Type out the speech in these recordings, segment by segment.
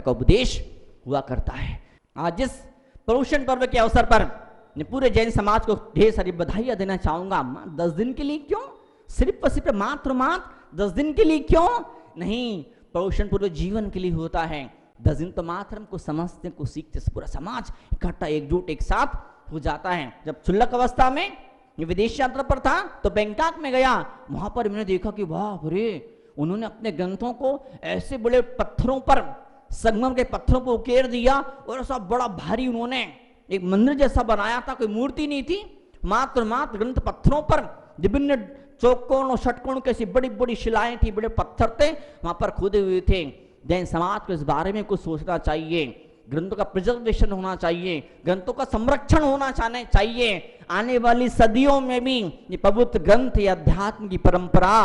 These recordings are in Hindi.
घंटा का उपदेश हुआ करता है। आज इस पर्युषण पर्व के अवसर पर मैं पूरे जैन समाज को ढेर सारी बधाइयां देना चाहूंगा। 10 दिन के लिए क्यों, सिर्फ और सिर्फ मात्र 10 दिन के लिए क्यों नहीं, पर्युषण पर्व जीवन के लिए होता है। 10 दिन तो मात्र हमको समझते को सीखते, पूरा समाज इकट्ठा एकजुट एक साथ हो जाता है। जब क्षुल्लक अवस्था में विदेश यात्रा पर था तो बैंकॉक में गया, वहां पर मैंने देखा कि वाह रे, उन्होंने अपने ग्रंथों को ऐसे बड़े पत्थरों पर, संगमरमर के पत्थरों पर उकेर दिया और ऐसा बड़ा भारी उन्होंने एक मंदिर जैसा बनाया था। कोई मूर्ति नहीं थी, मात्र ग्रंथ पत्थरों पर विभिन्न चौकोण और षटकोण कैसी बड़ी बड़ी शिलाएं थी, बड़े पत्थर थे वहां पर खुदे हुए थे। जैन समाज को इस बारे में कुछ सोचना चाहिए, ग्रंथों का प्रिजर्वेशन होना चाहिए, ग्रंथों का संरक्षण होना चाहिए। आने वाली सदियों में भी ये पवित्र ग्रंथ या अध्यात्म की परंपरा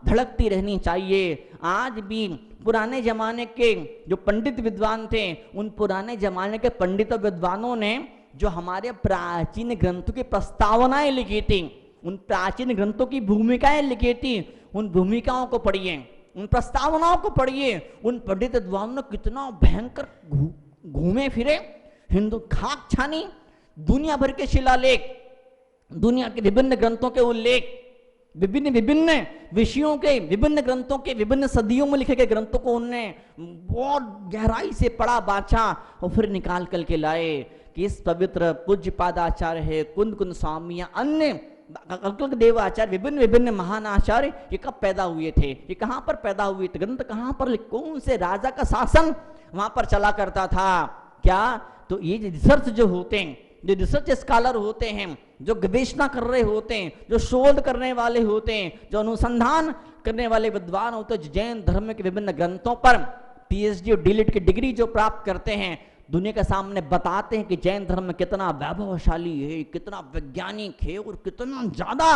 धड़कती रहनी चाहिए। आज भी पुराने जमाने के जो पंडित विद्वान थे, उन पुराने जमाने के पंडित विद्वानों ने जो हमारे प्राचीन ग्रंथों की प्रस्तावनाएं लिखी थी, उन प्राचीन ग्रंथों की भूमिकाएं लिखी थी, उन भूमिकाओं को पढ़िए, उन प्रस्तावनाओं को पढ़िए। उन पंडित विद्वानों ने कितना भयंकर घूमे फिरे, हिंदू खाक छानी, दुनिया भर के शिलालेख, दुनिया के विभिन्न ग्रंथों के उल्लेख, विभिन्न विषयों के, विभिन्न ग्रंथों के, विभिन्न सदियों में लिखे गए ग्रंथों को उन्होंने बहुत गहराई से पढ़ा, बांचा और फिर निकाल करके लाए कि इस पवित्र पूज्य पादाचार्य है, कुंद स्वामी, अन्य देवाचार्य, विभिन्न महान आचार्य ये कब पैदा हुए थे, ये कहां पर पैदा हुए थे, ग्रंथ कहां पर, कौन से राजा का शासन वहां पर चला करता था क्या। तो ये रिसर्च जो होते हैं, जो रिसर्च स्कॉलर होते हैं, जो गवेषणा कर रहे होते हैं, जो शोध करने वाले होते हैं, जो अनुसंधान करने वाले विद्वान होते हैं, जो जैन धर्म के विभिन्न ग्रंथों पर पीएचडी और डीलिट की डिग्री जो प्राप्त करते हैं, दुनिया के सामने बताते हैं कि जैन धर्म कितना वैभवशाली है, कितना वैज्ञानिक है और कितना ज्यादा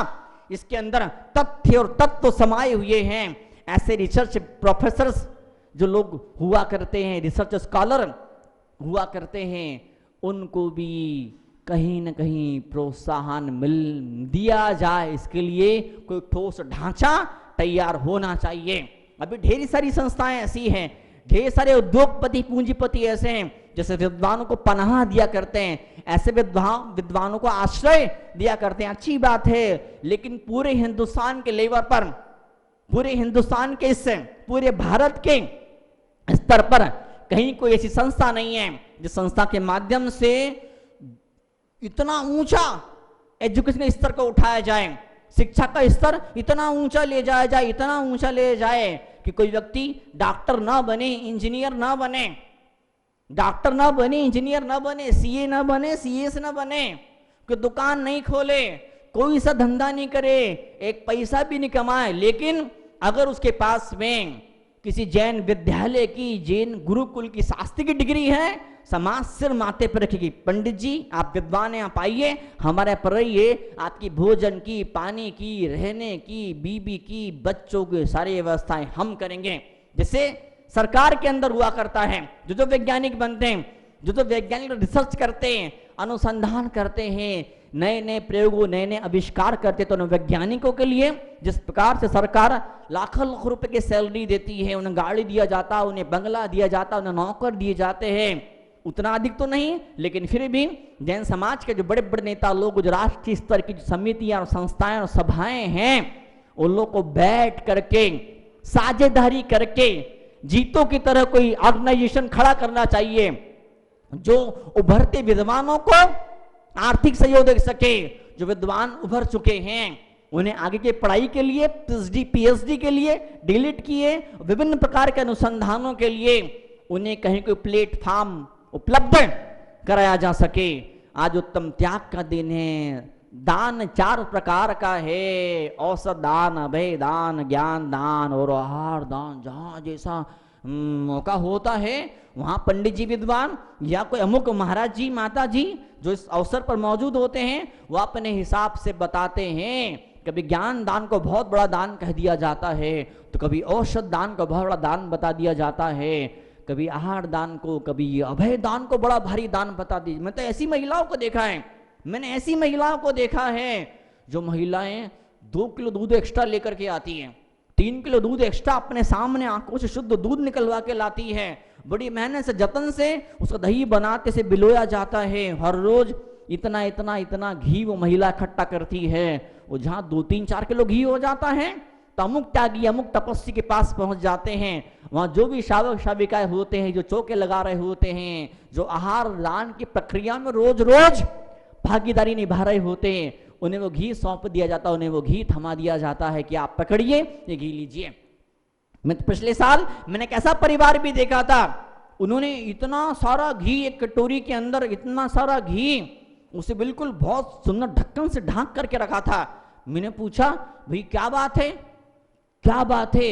इसके अंदर तथ्य और तत्व समाये हुए हैं। ऐसे रिसर्च प्रोफेसर्स जो लोग हुआ करते हैं, रिसर्च स्कॉलर हुआ करते हैं, उनको भी कहीं न कहीं प्रोत्साहन मिल दिया जाए, इसके लिए कोई ठोस ढांचा तैयार होना चाहिए। अभी ढेर सारी संस्थाएं ऐसी हैं, ढेर सारे उद्योगपति पूंजीपति ऐसे हैं जैसे विद्वानों को पनाह दिया करते हैं, ऐसे विद्वानों को आश्रय दिया करते हैं, अच्छी बात है। लेकिन पूरे हिंदुस्तान के लेवल पर, पूरे हिंदुस्तान के इससे, पूरे भारत के स्तर पर कहीं कोई ऐसी संस्था नहीं है जिस संस्था के माध्यम से इतना ऊंचा एजुकेशन स्तर को उठाया जाए, शिक्षा का स्तर इतना ऊंचा ले जाया जाए, इतना ऊंचा ले जाए कि कोई व्यक्ति डॉक्टर ना बने, इंजीनियर ना बने, डॉक्टर ना बने, इंजीनियर ना बने, सीए ना बने, सीएस ना बने, कोई दुकान नहीं खोले, कोई सा धंधा नहीं करे, एक पैसा भी नहीं कमाए, लेकिन अगर उसके पास में किसी जैन विद्यालय की, जैन गुरुकुल की शास्त्री की डिग्री है, समाज सिर माथे पर रखेगी, पंडित जी आप विद्वान हैं, आप आइए हमारे पर रहिए, आपकी भोजन की, पानी की, रहने की, बीबी की, बच्चों की सारी व्यवस्थाएं हम करेंगे। जैसे सरकार के अंदर हुआ करता है, जो वैज्ञानिक बनते हैं, जो वैज्ञानिक रिसर्च करते हैं, अनुसंधान करते हैं, नए नए प्रयोगों, नए नए आविष्कार करते, तो वैज्ञानिकों के लिए जिस प्रकार से सरकार लाखों रुपए की सैलरी देती है, उन्हें गाड़ी दिया जाता, उन्हें बंगला दिया जाता, उन्हें नौकर दिए जाते हैं, उतना अधिक तो नहीं, लेकिन फिर भी जैन समाज के जो बड़े बड़े नेता लोग, जो राष्ट्रीय स्तर की समितियां और संस्थाएं और सभाएं हैं, उन लोग को बैठ करके साझेदारी करके जीतों की तरह कोई ऑर्गेनाइजेशन खड़ा करना चाहिए जो उभरते विद्वानों को आर्थिक सहयोग दे सके। जो विद्वान उभर चुके हैं उन्हें आगे की पढ़ाई के लिए, पीएचडी के लिए, डीलिट किए, विभिन्न प्रकार के अनुसंधानों के लिए उन्हें कहीं कोई प्लेटफॉर्म उपलब्ध कराया जा सके। आज उत्तम त्याग का दिन है। दान 4 प्रकार का है, औसत दान, अभय दान, ज्ञान दान और आहार दान। जहां जैसा मौका होता है वहां पंडित जी विद्वान या कोई अमुक महाराज जी, माता जी जो इस अवसर पर मौजूद होते हैं, वो अपने हिसाब से बताते हैं। कभी ज्ञान दान को बहुत बड़ा दान कह दिया जाता है, तो कभी औषध दान को बहुत बड़ा दान बता दिया जाता है, कभी आहार दान को, कभी अभय दान को बड़ा भारी दान बता दी। मैं तो ऐसी महिलाओं को देखा है, मैंने ऐसी महिलाओं को देखा है जो महिलाएं 2 किलो दूध एक्स्ट्रा लेकर के आती हैं, 3 किलो दूध एक्स्ट्रा अपने सामने आंखों से शुद्ध दूध निकलवा के लाती है, बड़ी मेहनत से जतन से उसका दही बनाते से बिलोया जाता है। हर रोज इतना इतना इतना घी वो महिला इकट्ठा करती है। वो जहां 2-3-4 किलो घी हो जाता है तो अमुक त्यागी अमुक तपस्वी के पास पहुंच जाते हैं। वहां जो भी शावक शाविकाएं होते हैं, जो चौके लगा रहे होते हैं, जो आहार दान की प्रक्रिया में रोज रोज भागीदारी निभा रहे होते हैं, उन्हें वो घी सौंप दिया जाता है, उन्हें वो घी थमा दिया जाता है कि आप पकड़िए ये घी लीजिए। मैं तो पिछले साल मैंने एक ऐसा परिवार भी देखा था, उन्होंने इतना सारा घी एक कटोरी के अंदर, इतना सारा घी उसे बिल्कुल बहुत सुंदर ढक्कन से ढांक करके रखा था। मैंने पूछा भाई क्या बात है, क्या बात है?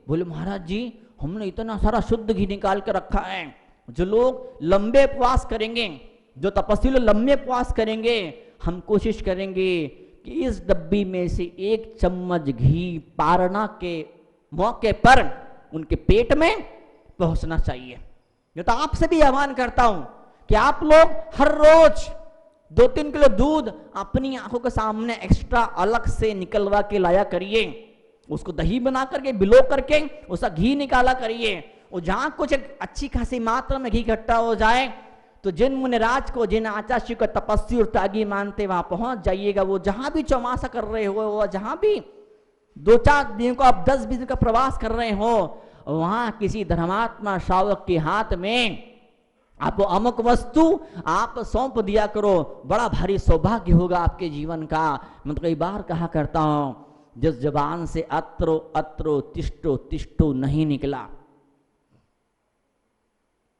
बोले महाराज जी हमने इतना सारा शुद्ध घी निकाल कर रखा है। जो लोग लंबे उपवास करेंगे, जो तपस्वी लोग लंबे उपवास करेंगे, हम कोशिश करेंगे कि इस डब्बी में से 1 चम्मच घी पारणा के मौके पर उनके पेट में पहुंचना चाहिए। जो तो आपसे भी आह्वान करता हूं कि आप लोग हर रोज 2-3 किलो दूध अपनी आंखों के सामने एक्स्ट्रा अलग से निकलवा के लाया करिए। उसको दही बना करके बिलो करके उसका घी निकाला करिए। और जहां कुछ एक अच्छी खासी मात्रा में घी इकट्ठा हो जाए तो जिन मुनिराज को, जिन आचार्य को तपस्वी और त्यागी मानते वहां पहुंच जाइएगा। वो जहां भी चौमासा कर रहे हो, वो जहां भी 2-4 दिन को आप 10-20 दिन का प्रवास कर रहे हो, वहां किसी धर्मात्मा श्रावक के हाथ में आपको अमुक वस्तु आप सौंप दिया करो। बड़ा भारी सौभाग्य होगा आपके जीवन का। मैं तो कई बार कहा करता हूं, जिस जबान से अत्रो अत्रो तिष्ठो तिष्ठो नहीं निकला,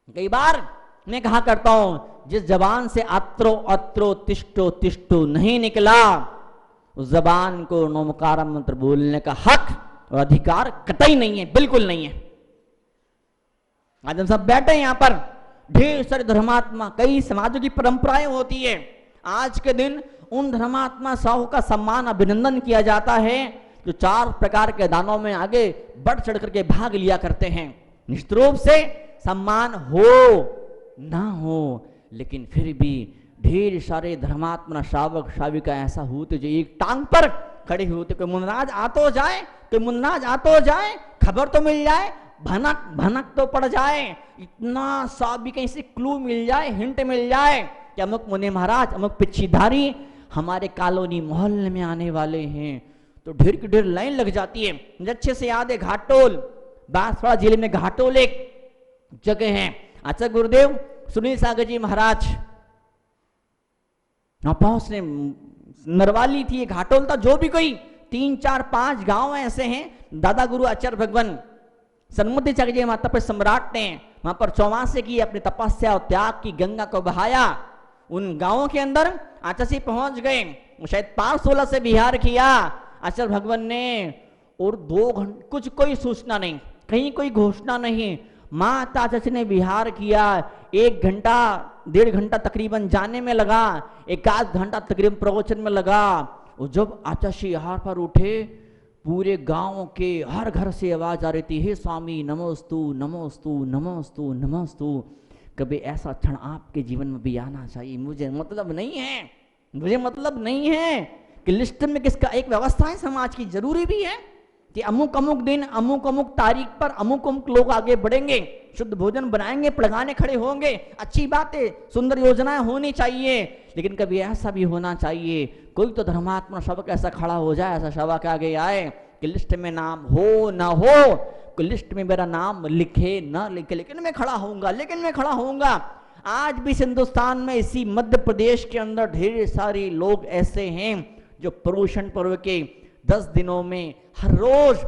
कई बार मैं कहा करता हूं जिस जबान से अत्रो अत्रो तिष्ठो तिष्ठो नहीं निकला, उस जबान को नमोकार मंत्र बोलने का हक और अधिकार कतई नहीं है, बिल्कुल नहीं है। आज हम सब बैठे हैं यहां पर, ढेर सारे धर्मात्मा, कई समाजों की परंपराएं होती है। आज के दिन उन धर्मात्मा साहू का सम्मान अभिनंदन किया जाता है जो 4 प्रकार के दानों में आगे बढ़ चढ़ करके भाग लिया करते हैं। निश्चित रूप से सम्मान हो ना हो, लेकिन फिर भी ढेर सारे धर्मात्मा श्रावक श्राविका ऐसा होते जो एक टांग पर खड़े होते। कोई मुनराज आ तो जाए, कोई मुनराज आ तो जाए, खबर तो मिल जाए, भनक भनक तो पड़ जाए, इतना सा भी कहीं से क्लू मिल जाए, हिंट मिल जाए कि अमुक मुनि महाराज, अमुक पिछीधारी हमारे कॉलोनी मोहल्ले में आने वाले हैं, तो ढेर की ढेर लाइन लग जाती है। मुझे अच्छे से याद है, घाटोल, बांसवाड़ा जिले में घाटोल एक जगह है। अच्छा गुरुदेव सुनील सागर जी महाराज पहुंचने, नरवाली थी, घाटोल था, जो भी कोई 3-4-5 गांव ऐसे हैं। दादा गुरु आचार्य भगवान सन्मुद्राचार्य जी माता पर सम्राट ने वहां पर चौमासे की, अपनी तपस्या और त्याग की गंगा को बहाया। उन गांवों के अंदर आचार्य पहुंच गए। शायद 516 से विहार किया आचार्य भगवान ने, और 2 घंटे कुछ कोई सूचना नहीं, कहीं कोई घोषणा नहीं, माता आचार्य ने विहार किया। 1 घंटा 1.5 घंटा तकरीबन जाने में लगा, 1 घंटा तकरीबन प्रवचन में लगा। और जब आचार्य यहाँ पर उठे, पूरे गांव के हर घर से आवाज आ रही थी, हे स्वामी नमोस्तु नमोस्तु नमोस्तु नमोस्तु। कभी ऐसा क्षण आपके जीवन में भी आना चाहिए। मुझे मतलब नहीं है, मुझे मतलब नहीं है कि लिस्ट में किसका, एक व्यवस्था है समाज की, जरूरी भी है कि अमुक अमुक दिन, अमुक अमुक तारीख पर अमुक अमुक लोग आगे बढ़ेंगे, शुद्ध भोजन बनाएंगे, पड़गाने खड़े होंगे। अच्छी बात है, सुंदर योजनाएं होनी चाहिए, लेकिन कभी ऐसा भी होना चाहिए कोई तो धर्मात्मा श्रावक ऐसा खड़ा हो जाए, ऐसा श्रावक आगे आए कि लिस्ट में नाम हो ना हो, कोई लिस्ट में मेरा नाम लिखे ना लिखे, लेकिन मैं खड़ा होऊंगा, लेकिन मैं खड़ा होऊंगा। आज भी हिंदुस्तान में, इसी मध्य प्रदेश के अंदर ढेर सारे लोग ऐसे हैं जो पर्युषण पर्व के 10 दिनों में हर रोज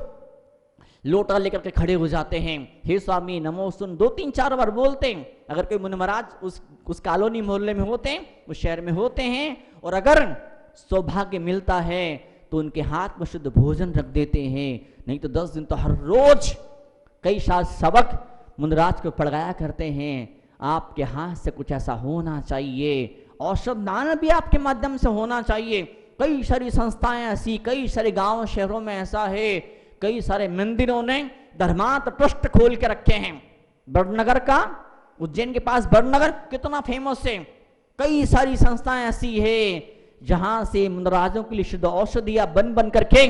लोटा लेकर के खड़े हो जाते हैं, हे स्वामी नमो सुन 2-3-4 बार बोलते हैं। अगर कोई मुनि महाराज उस कॉलोनी मोहल्ले में होते हैं, उस शहर में होते हैं, और अगर सौभाग्य मिलता है तो उनके हाथ में शुद्ध भोजन रख देते हैं। नहीं तो 10 दिन तो हर रोज कई शावक मुनिराज को पड़गाया करते हैं। आपके हाथ से कुछ ऐसा होना चाहिए, औषध दान भी आपके माध्यम से होना चाहिए। कई सारी संस्थाएं ऐसी, कई सारे गांव शहरों में ऐसा है, कई सारे मंदिरों ने धर्मार्थ ट्रस्ट खोल के रखे हैं। बड़नगर का, उज्जैन के पास बड़नगर कितना फेमस है। कई सारी संस्थाएं ऐसी है जहां से मुनिराजों के लिए शुद्ध औषधियां बन बन करके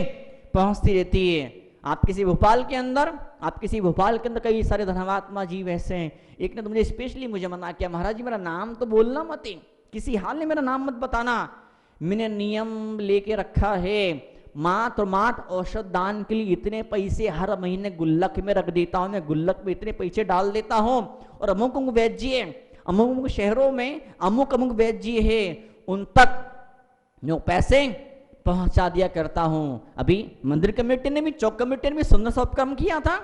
पहुंचती रहती है। आप किसी भोपाल के अंदर कई सारे धर्मात्मा जीव ऐसे हैं। एक ने तो मुझे स्पेशली मना किया, महाराज जी मेरा नाम तो बोलना मत, किसी हाल में मेरा नाम मत बताना। मैंने नियम लेके रखा है, मात्र औषध दान के लिए इतने पैसे हर महीने गुल्लक में रख देता हूं, मैं गुल्लक में इतने पैसे डाल देता हूं, और अमुक अमुक वैद्य जी है, अमुक शहरों में अमुक अमुक वैद्य जी है, उन तक जो पैसे पहुंचा दिया करता हूं। अभी मंदिर कमेटी ने भी, चौक कमेटी ने भी सुंदर सा उपक्रम किया था।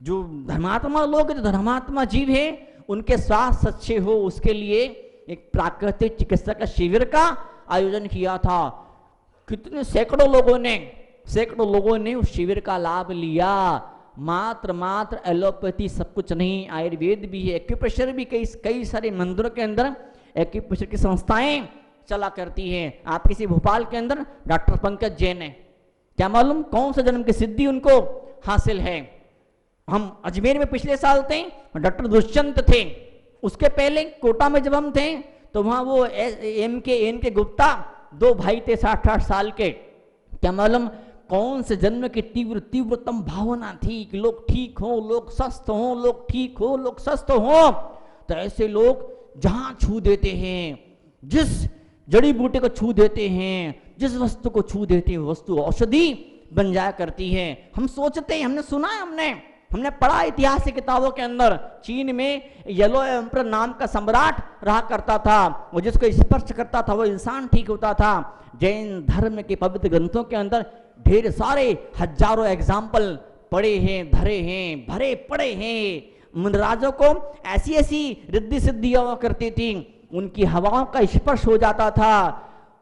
जो धर्मात्मा लोग, जो धर्मात्मा जीव है, उनके स्वास्थ्य अच्छे हो उसके लिए एक प्राकृतिक चिकित्सा का शिविर का आयोजन किया था। कितने सैकड़ों लोगों ने उस शिविर का लाभ लिया। मात्र एलोपैथी सब कुछ नहीं, आयुर्वेद भी है, एक्यूप्रेशर भी, कई सारे मंदिरों के अंदर एक्यूप्रेशर की संस्थाएं चला करती है। आप किसी भोपाल के अंदर डॉक्टर पंकज जैन है, क्या मालूम कौन सा जन्म की सिद्धि उनको हासिल है। हम अजमेर में पिछले साल थे, डॉक्टर दुष्यंत थे। उसके पहले कोटा में जब हम थे तो वहां वो एन के गुप्ता, दो भाई थे 60-60 साल के। क्या मालूम कौन से जन्म की तीव्रतम भावना थी कि लोग ठीक हो, लोग स्वस्थ हो, लोग ठीक हो, लोग स्वस्थ हो। तो ऐसे लोग जहां छू देते हैं, जिस जड़ी बूटी को छू देते हैं, जिस वस्तु को छू देते हैं, वस्तु औषधि बन जाया करती है। हम सोचते हैं, हमने सुना है, हमने पढ़ा इतिहास की किताबों के अंदर, चीन में येलो एम्परर नाम का सम्राट रहा करता था, वो जिसको स्पर्श करता था वो इंसान ठीक होता था। जैन धर्म के पवित्र ग्रंथों के अंदर ढेर सारे हजारों एग्जाम्पल पड़े हैं, धरे हैं, भरे पड़े हैं। मुनराजों को ऐसी ऐसी रिद्धि सिद्धि हुआ करती थी, उनकी हवाओं का स्पर्श हो जाता था,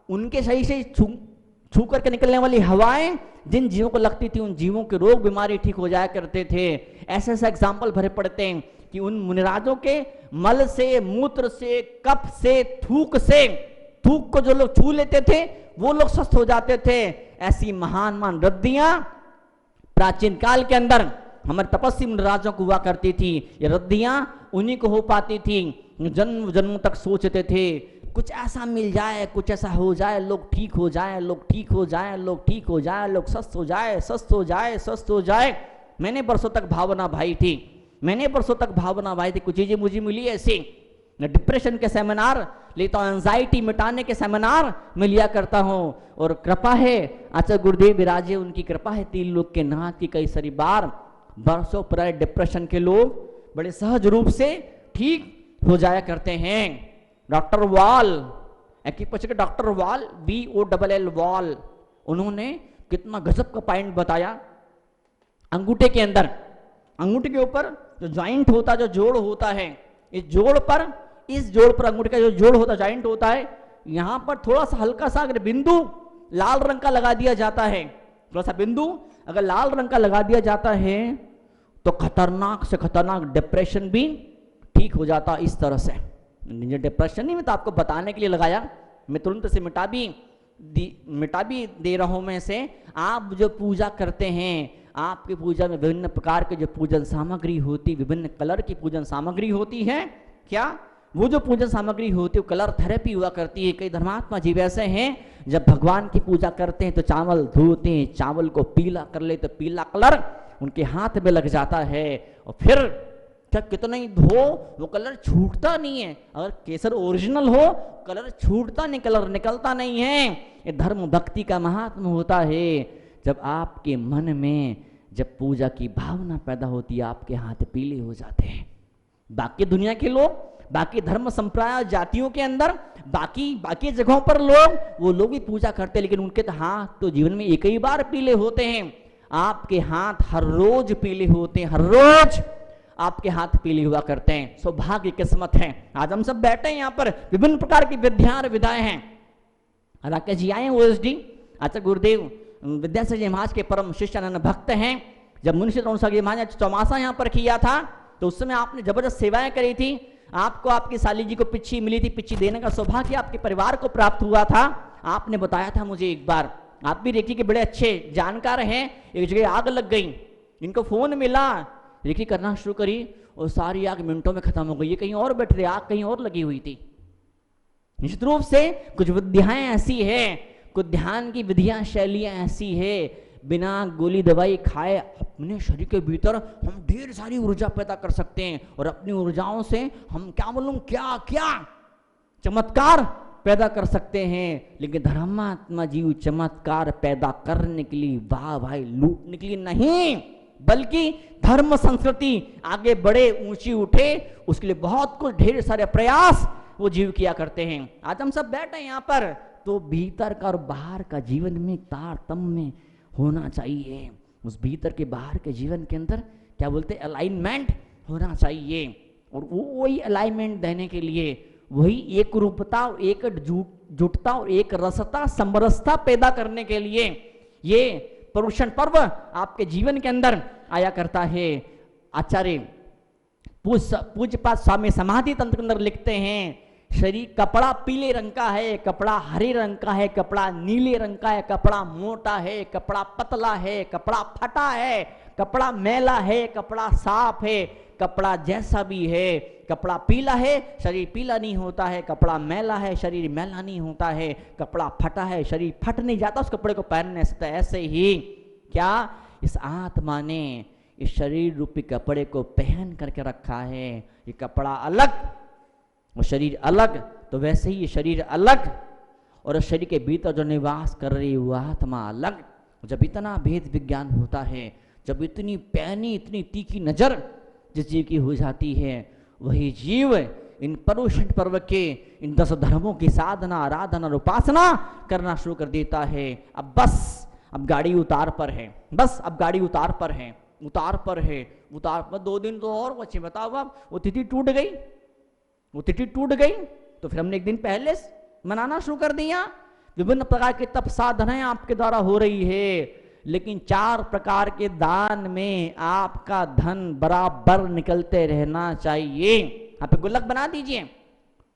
उनके सही से छू करके निकलने वाली हवाएं जिन जीवों को लगती थी, उन जीवों के रोग बीमारी ठीक हो जाया करते थे। ऐसे ऐसे एग्जाम्पल भरे पड़ते हैं कि उन मुनिराजों के मल से, मूत्र से, कफ से, थूक को जो लोग छू लेते थे वो लोग स्वस्थ हो जाते थे। ऐसी महान रद्दियां प्राचीन काल के अंदर हमारे तपस्वी मुनिराजों को हुआ करती थी। ये रद्दियां उन्हीं को हो पाती थी, जन्म जन्म तक सोचते थे कुछ ऐसा मिल जाए, कुछ ऐसा हो जाए, लोग ठीक हो जाए, लोग ठीक हो जाए, लोग ठीक हो जाए, लोग स्वस्थ हो जाए, स्वस्थ हो जाए, स्वस्थ हो जाए। मैंने बरसों तक भावना भाई थी, कुछ चीजें मुझे मिली ऐसी। मैं डिप्रेशन के सेमिनार लेता हूँ, एंजाइटी मिटाने के सेमिनार में लिया करता हूँ, और कृपा है आचार्य गुरुदेव विराजे, उनकी कृपा है, 3 लोग के नाथ की कई सारी बार बरसों पुराने डिप्रेशन के लोग बड़े सहज रूप से ठीक हो जाया करते हैं। डॉक्टर वाल, डॉक्टर वाल, VOLL वाल, उन्होंने कितना गजब का पॉइंट बताया। अंगूठे के अंदर, अंगूठे के ऊपर जो जॉइंट होता है, जो जोड़ होता है, इस जोड़ पर अंगूठे का जो जोड़ होता है, जॉइंट होता है, यहां पर थोड़ा सा हल्का सा अगर बिंदु लाल रंग का लगा दिया जाता है, थोड़ा सा बिंदु अगर लाल रंग का लगा दिया जाता है तो खतरनाक से खतरनाक डिप्रेशन भी ठीक हो जाता। इस तरह से मुझे डिप्रेशन नहीं, मैं तो आपको बताने के लिए लगाया, मैं तुरंत से मिटा भी दे रहा हूं। मैं से आप जो पूजा करते हैं, आपकी पूजा में विभिन्न प्रकार के जो पूजन सामग्री होती, विभिन्न कलर की पूजन सामग्री होती है। क्या वो जो पूजन सामग्री होती है वो कलर थेरेपी हुआ करती है। कई धर्मात्मा जीव ऐसे हैं जब भगवान की पूजा करते हैं तो चावल धोते हैं, चावल को पीला कर ले तो पीला कलर उनके हाथ में लग जाता है, और फिर क्या कितना ही धो वो कलर छूटता नहीं है। अगर केसर ओरिजिनल हो कलर छूटता नहीं, कलर निकलता नहीं है। ये धर्म भक्ति का महात्मा होता है। जब आपके मन में जब पूजा की भावना पैदा होती है, आपके हाथ पीले हो जाते हैं। बाकी दुनिया के लोग, बाकी धर्म संप्रदाय जातियों के अंदर, बाकी जगहों पर वो लोग भी पूजा करते हैं, लेकिन उनके तो हाथ तो जीवन में एक ही बार पीले होते हैं। आपके हाथ हर रोज पीले होते हैं, हर रोज आपके हाथ पीले हुआ करते हैं। सौभाग्य किस्मत है, आज हम सब बैठे हैं यहाँ पर, विभिन्न प्रकार की विद्याएं विधाएं हैं। राकेश जी आए OSD, आचार्य गुरुदेव विद्यासागर जी महाराज के परम शिष्यानंद भक्त हैं। जब मुंशी सागर जी महाराज चौमासा यहाँ पर किया था तो उस समय आपने जबरदस्त सेवाएं करी थी। आपको आपकी साली जी को पिच्ची मिली थी, पिच्ची देने का सौभाग्य आपके परिवार को प्राप्त हुआ था। आपने बताया था मुझे एक बार, आप भी रेखी के बड़े अच्छे जानकार हैं। एक जगह आग लग गई, इनको फोन मिला, रेखी करना शुरू करी और सारी आग मिनटों में खत्म हो गई। ये कहीं और बैठ रहे, आग कहीं और लगी हुई थी। निश्चित रूप से कुछ विद्याएं ऐसी है, कुछ ध्यान की विधियां शैलियां ऐसी है, बिना गोली दवाई खाए अपने शरीर के भीतर हम ढेर सारी ऊर्जा पैदा कर सकते हैं और अपनी ऊर्जाओं से हम क्या बोलूं क्या क्या चमत्कार पैदा कर सकते हैं। लेकिन धर्मात्मा जीव चमत्कार पैदा करने के लिए वाह भाई लूटने के लिए नहीं, बल्कि धर्म संस्कृति आगे बढ़े ऊंची उठे उसके लिए बहुत कुछ ढेर सारे प्रयास वो जीव किया करते हैं। आज हम सब बैठे हैं यहाँ पर तो भीतर का और बाहर का जीवन में तारतम्य होना चाहिए। उस भीतर के बाहर के जीवन के अंदर क्या बोलते हैं अलाइनमेंट होना चाहिए और वही अलाइनमेंट देने के लिए वही एक रूपता और एक जुटता और एक रसता समरसता पैदा करने के लिए ये पर्युषण पर्व आपके जीवन के अंदर आया करता है। आचार्य पूज्यपाद स्वामी समाधि तंत्र के अंदर लिखते हैं शरीर कपड़ा पीले रंग का है, कपड़ा हरे रंग का है, कपड़ा नीले रंग का है, कपड़ा मोटा है, कपड़ा पतला है, कपड़ा फटा है, कपड़ा मैला है, कपड़ा साफ है, कपड़ा जैसा भी है। कपड़ा पीला है शरीर पीला नहीं होता है, कपड़ा मैला है शरीर मैला नहीं होता है, कपड़ा फटा है शरीर फट नहीं जाता उस कपड़े को पहनने से। ऐसे ही क्या इस आत्मा ने इस शरीर रूपी कपड़े को पहन करके रखा है। ये कपड़ा अलग वो शरीर अलग, तो वैसे ही ये शरीर अलग और इस शरीर के भीतर जो निवास कर रही वो आत्मा अलग। जब इतना भेद विज्ञान होता है, जब इतनी पैनी इतनी तीखी नजर जिस जीव की हो जाती है, वही जीव इन पर्युषण पर्व के इन 10 धर्मों की साधना आराधना और उपासना करना शुरू कर देता है। अब बस अब गाड़ी उतार पर है, बस अब गाड़ी उतार पर है, उतार पर है, उतार पर 2 दिन तो और बचे। बताओ अब वो तिथि टूट गई, वो तिथि टूट गई तो फिर हमने 1 दिन पहले मनाना शुरू कर दिया। विभिन्न प्रकार की तप साधनाएं आपके द्वारा हो रही है, लेकिन 4 प्रकार के दान में आपका धन बराबर निकलते रहना चाहिए। आप गुल्लक बना दीजिए,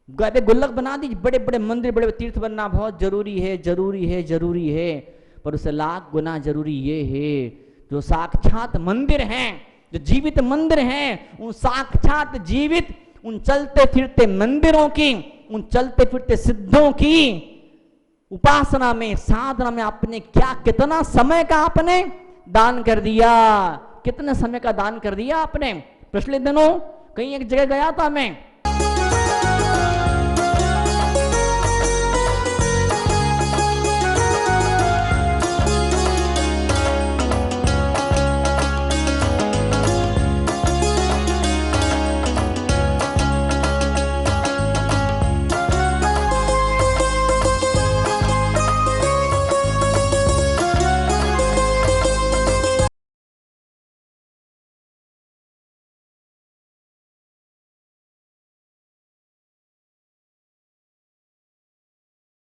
गुल्लक बना दीजिए। बड़े बड़े मंदिर बड़े तीर्थ बनना बहुत जरूरी है, जरूरी है, जरूरी है, पर उससे लाख गुना जरूरी ये है जो साक्षात मंदिर हैं, जो जीवित मंदिर हैं, उन साक्षात जीवित उन चलते फिरते मंदिरों की, उन चलते फिरते सिद्धों की उपासना में साधना में आपने क्या कितना समय का आपने दान कर दिया, कितने समय का दान कर दिया आपने। पिछले दिनों कहीं एक जगह गया था मैं,